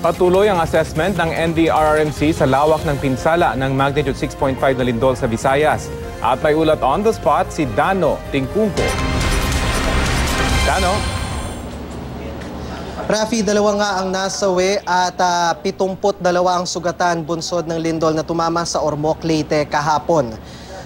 Patuloy ang assessment ng NDRRMC sa lawak ng pinsala ng magnitude 6.5 na lindol sa Visayas. At may ulat on the spot si Dano Tingkungko. Dano? Rafi, dalawa nga ang nasawi at 72 ang sugatan bunsod ng lindol na tumama sa Ormoc, Leyte kahapon.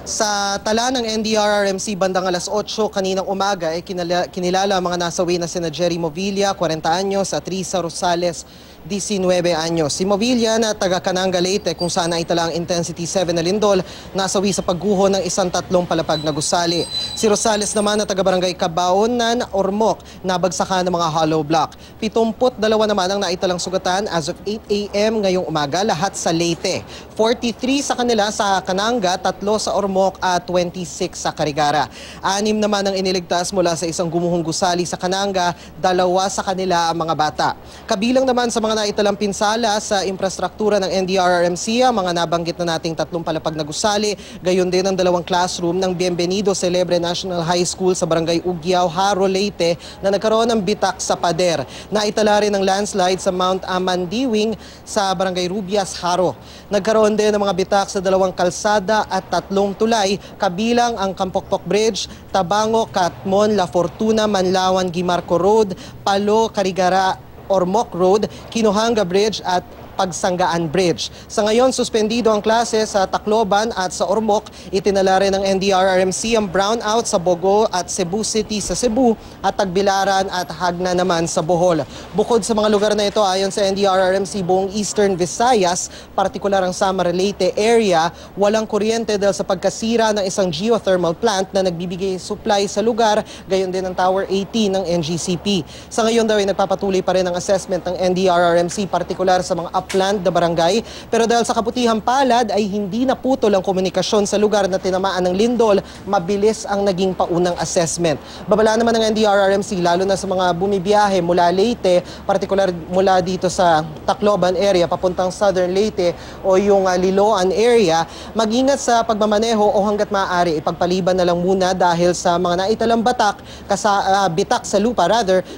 Sa tala ng NDRRMC bandang alas 8 kaninang umaga ay kinilala ang mga nasawi na sina Jerry Movilla, 40 anyos, at Risa Rosales, 19 anyos. Si Movilla na taga Cananga, Leyte, kung saan ay tala ang intensity 7 na lindol, nasawi sa pagguho ng isang 3 palapag na gusali. Si Rosales naman na taga Barangay Cabaonan, Ormoc, nabagsakan ng mga hollow block. 72 naman ang naitalang sugatan as of 8 a.m. ngayong umaga, lahat sa Leyte. 43 sa kanila sa Cananga, 3 sa Ormoc at 26 sa Carigara. 6 naman ang iniligtas mula sa isang gumuhong gusali sa Cananga, 2 sa kanila ang mga bata. Kabilang naman sa mga naitalang pinsala sa infrastruktura ng NDRRMC, ang mga nabanggit na nating 3 palapag na gusali, gayon din ang 2 classroom ng Bienvenido Celebre National High School sa Barangay Ugyao, Haro, Leyte, na nagkaroon ng bitak sa pader. Naitala rin ng landslide sa Mount Amandiwing sa Barangay Rubias, Haro. Nagkaroon din ng mga bitak sa 2 kalsada at 3 tulay, kabilang ang Kampokpok Bridge, Tabango, Catmon, La Fortuna, Manlawan, Gimarco Road, Palo, Carigara, Ormoc Road, Kinuhanga Bridge at Pagsanggaan Bridge. Sa ngayon, suspendido ang klase sa Tacloban at sa Ormoc. Itinala rin ng NDRRMC ang brownout sa Bogo at Cebu City sa Cebu at Tagbilaran at Hagna naman sa Bohol. Bukod sa mga lugar na ito, ayon sa NDRRMC, buong Eastern Visayas, partikular ang Samar Leyte area, walang kuryente dahil sa pagkasira ng isang geothermal plant na nagbibigay supply sa lugar, gayon din ang Tower 18 ng NGCP. Sa ngayon daw ay nagpapatuloy pa rin ang assessment ng NDRRMC, partikular sa mga upland na barangay, pero dahil sa kabutihang palad ay hindi naputol ang komunikasyon sa lugar na tinamaan ng lindol, mabilis ang naging paunang assessment. Babala naman ng NDRRMC lalo na sa mga bumibiyahe mula Leyte, partikular mula dito sa Tacloban area papuntang Southern Leyte o yung Liloan area, mag-ingat sa pagmamaneho o hanggat maaari ipagpaliban na lang muna dahil sa mga naitalang bitak sa lupa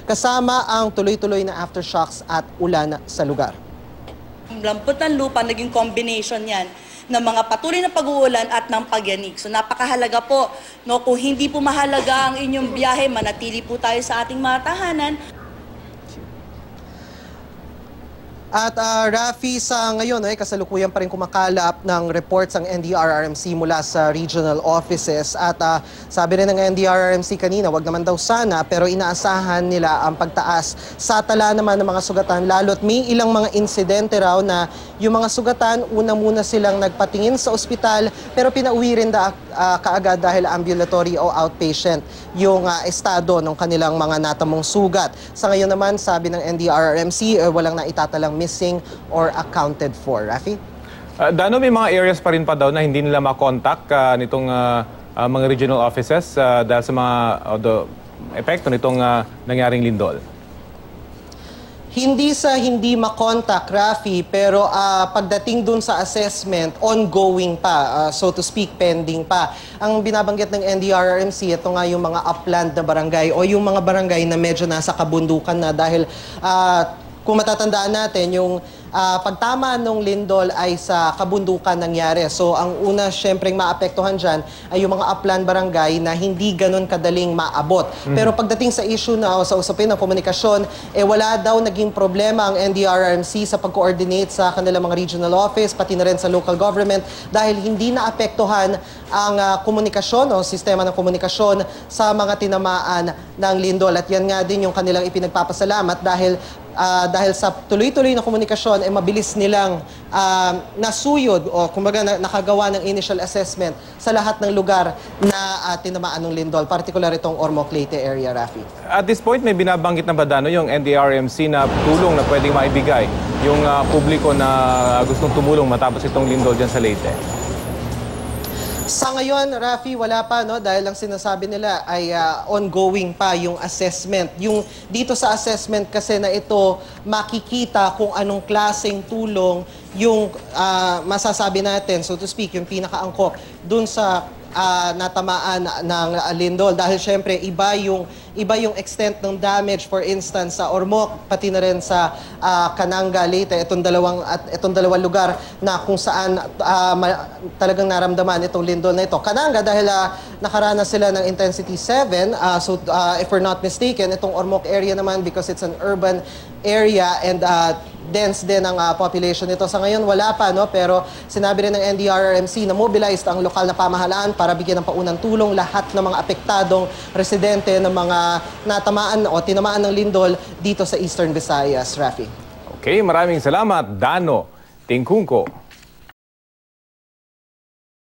kasama ang tuloy-tuloy na aftershocks at ulan sa lugar. Lampot ng lupa, naging combination yan ng mga patuloy na pag-uulan at ng pagyanig. So napakahalaga po, no, kung hindi po mahalaga ang inyong biyahe, manatili po tayo sa ating mga tahanan. At Rafi, sa ngayon ay kasalukuyan pa rin kumakalap ng reports ang NDRRMC mula sa regional offices. At sabi rin ng NDRRMC kanina, wag naman daw sana, pero inaasahan nila ang pagtaas sa tala naman ng mga sugatan. Lalo't may ilang mga insidente raw na yung mga sugatan, una muna silang nagpatingin sa ospital, pero pinauwi rin kaagad dahil ambulatory o outpatient yung estado ng kanilang mga natamong sugat. Sa ngayon naman, sabi ng NDRRMC, walang naitatalang missing or accounted for. Rafi? Dano, may mga areas pa rin pa daw na hindi nila makontak nitong mga regional offices dahil sa mga epekto nitong nangyaring lindol? Hindi sa hindi makontak, Rafi, pero pagdating dun sa assessment, ongoing pa, so to speak, pending pa. Ang binabanggit ng NDRRMC, ito nga yung mga upland na barangay o yung mga barangay na medyo nasa kabundukan na dahil kung matatandaan natin, yung pagtama ng lindol ay sa kabundukan nangyari. So ang una syempreng maapektuhan dyan ay yung mga upland barangay na hindi ganun kadaling maabot. Pero pagdating sa issue na o sa usapin ng komunikasyon, wala daw naging problema ang NDRRMC sa pag-coordinate sa kanilang mga regional office, pati na rin sa local government dahil hindi naapektuhan ang komunikasyon o sistema ng komunikasyon sa mga tinamaan ng lindol. At yan nga din yung kanilang ipinagpapasalamat dahil sa tuloy-tuloy na komunikasyon, mabilis nilang nasuyod o kumbaga nakagawa ng initial assessment sa lahat ng lugar na tinamaan ng lindol, particular itong Ormoc Leyte area, Rafi. At this point, may binabanggit na ba Dano yung NDRRMC na tulong na pwedeng maibigay yung publiko na gustong tumulong matapos itong lindol dyan sa Leyte? Sa ngayon, Rafi, wala pa, no? Dahil ang sinasabi nila ay ongoing pa yung assessment. Yung dito sa assessment kasi na ito, makikita kung anong klaseng tulong yung masasabi natin, so to speak, yung pinakaangkop dun sa natamaan ng lindol. Dahil syempre, iba yung iba yung extent ng damage, for instance sa Ormoc, pati na rin sa Cananga, Leyte, itong dalawang lugar na kung saan talagang naramdaman itong lindol na ito. Cananga dahil nakaranas sila ng intensity 7, so if we're not mistaken, itong Ormoc area naman because it's an urban area and dense din ang population nito. Sa ngayon, wala pa, no? Pero sinabi rin ng NDRRMC na mobilized ang lokal na pamahalaan para bigyan ng paunang tulong lahat ng mga apektadong residente ng mga natamaan o tinamaan ng lindol dito sa Eastern Visayas. Rafi. Okay, maraming salamat, Dano Tingkungko.